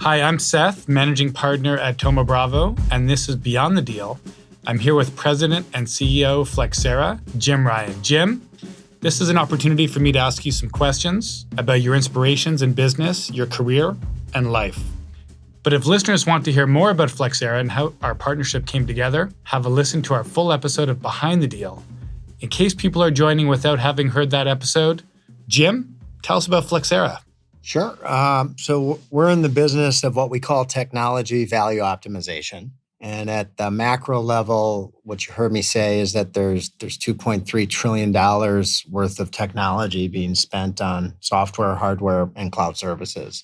Hi, I'm Seth, managing partner at Thoma Bravo, and this is Beyond the Deal. I'm here with President and CEO of Flexera, Jim Ryan. Jim, this is an opportunity for me to ask you some questions about your inspirations in business, your career, and life. But if listeners want to hear more about Flexera and how our partnership came together, have a listen to our full episode of Behind the Deal. In case people are joining without having heard that episode, Jim, tell us about Flexera. Sure. So we're in the business of what we call technology value optimization. And at the macro level, what you heard me say is that there's $2.3 trillion worth of technology being spent on software, hardware, and cloud services.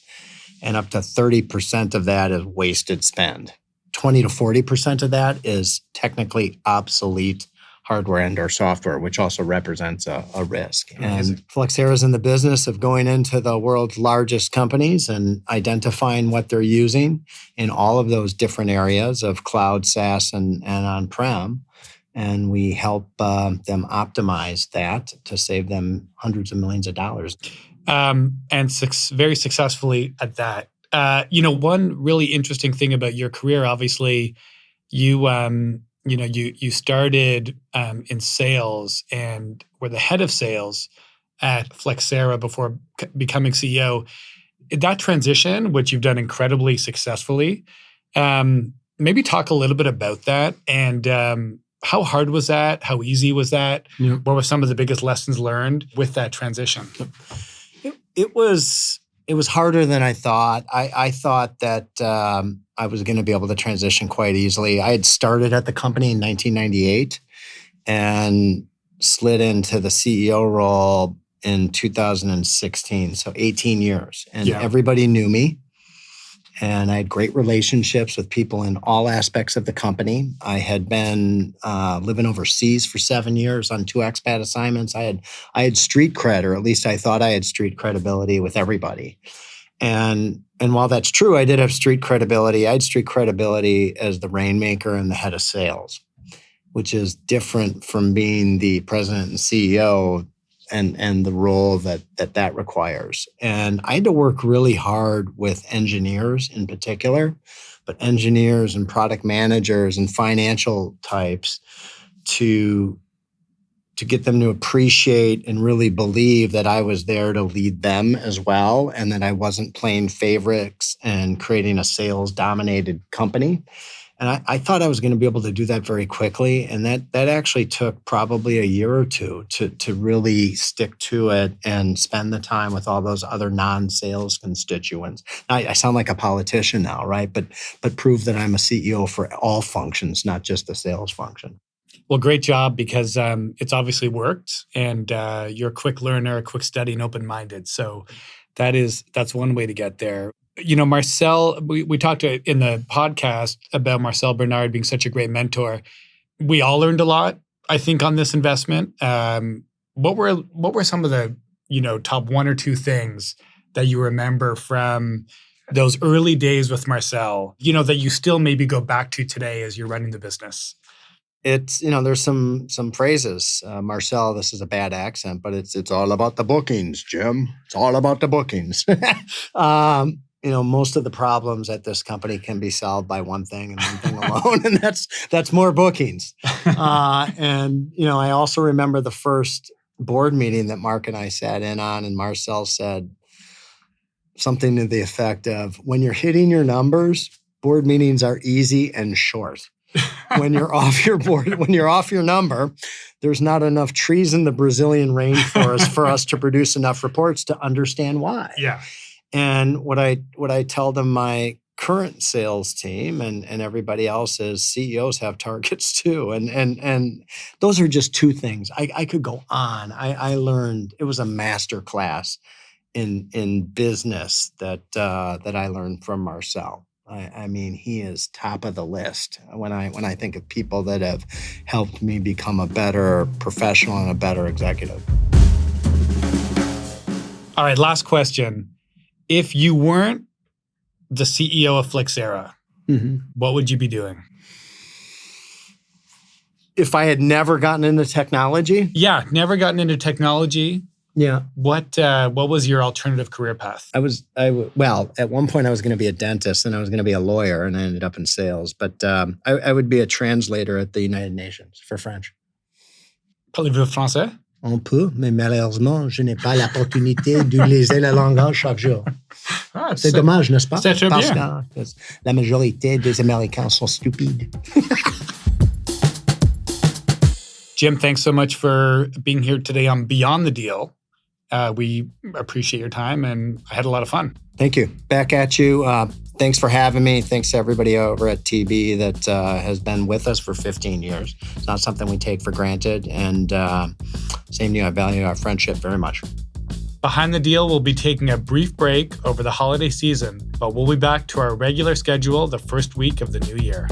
And up to 30% of that is wasted spend. 20 to 40% of that is technically obsolete hardware and or software, which also represents a risk. And Flexera is in the business of going into the world's largest companies and identifying what they're using in all of those different areas of cloud, SaaS, and on-prem. And we help them optimize that to save them hundreds of millions of dollars. Very successfully at that. One really interesting thing about your career, obviously, you started in sales and were the head of sales at Flexera before becoming CEO. That transition, which you've done incredibly successfully, maybe talk a little bit about that and how hard was that? How easy was that? Yeah. What were some of the biggest lessons learned with that transition? It was harder than I thought. I thought that I was going to be able to transition quite easily. I had started at the company in 1998 and slid into the CEO role in 2016, so 18 years. And Everybody knew me. And I had great relationships with people in all aspects of the company. I had been living overseas for 7 years on 2 expat assignments. I had street cred, or at least I thought I had street credibility with everybody. And while that's true, I did have street credibility. I had street credibility as the rainmaker and the head of sales, which is different from being the president and CEO and the role that requires. And I had to work really hard with engineers in particular, but engineers and product managers and financial types to get them to appreciate and really believe that I was there to lead them as well, and that I wasn't playing favorites and creating a sales-dominated company. And I thought I was going to be able to do that very quickly. And that actually took probably a year or two to really stick to it and spend the time with all those other non-sales constituents. Now, I sound like a politician now, right? But prove that I'm a CEO for all functions, not just the sales function. Well, great job, because it's obviously worked, and you're a quick learner, a quick study, and open-minded. So that's one way to get there. Marcel, we talked in the podcast about Marcel Bernard being such a great mentor. We all learned a lot, I think, on this investment. What were some of the top 1 or 2 things that you remember from those early days with Marcel, that you still maybe go back to today as you're running the business? It's, there's some phrases. Marcel, this is a bad accent, but it's all about the bookings, Jim. It's all about the bookings. Most of the problems at this company can be solved by one thing and one thing alone, and that's more bookings. I also remember the first board meeting that Mark and I sat in on, and Marcel said something to the effect of, when you're hitting your numbers, board meetings are easy and short. When you're off your number, there's not enough trees in the Brazilian rainforest for us to produce enough reports to understand why. Yeah. And what I tell them, my current sales team and everybody else, is CEOs have targets too. And those are just 2 things. I could go on. I learned, it was a master class in business that I learned from Marcel. I mean, he is top of the list when I think of people that have helped me become a better professional and a better executive. All right, last question. If you weren't the CEO of Flexera, what would you be doing? If I had never gotten into technology? Yeah, never gotten into technology. Yeah. What was your alternative career path? Well, at one point I was going to be a dentist and I was going to be a lawyer, and I ended up in sales. But I would be a translator at the United Nations for French. Parlez-vous français? On peut, mais malheureusement, je n'ai pas l'opportunité d'utiliser la langue chaque jour. Ah, C'est dommage, n'est-ce pas? C'est très Parce bien. que la majorité des Américains sont stupides. Jim, thanks so much for being here today on Beyond the Deal. We appreciate your time, and I had a lot of fun. Thank you. Back at you. Thanks for having me. Thanks to everybody over at TB that has been with us for 15 years. It's not something we take for granted. And same to you, I value our friendship very much. Behind the Deal will be taking a brief break over the holiday season, but we'll be back to our regular schedule the first week of the new year.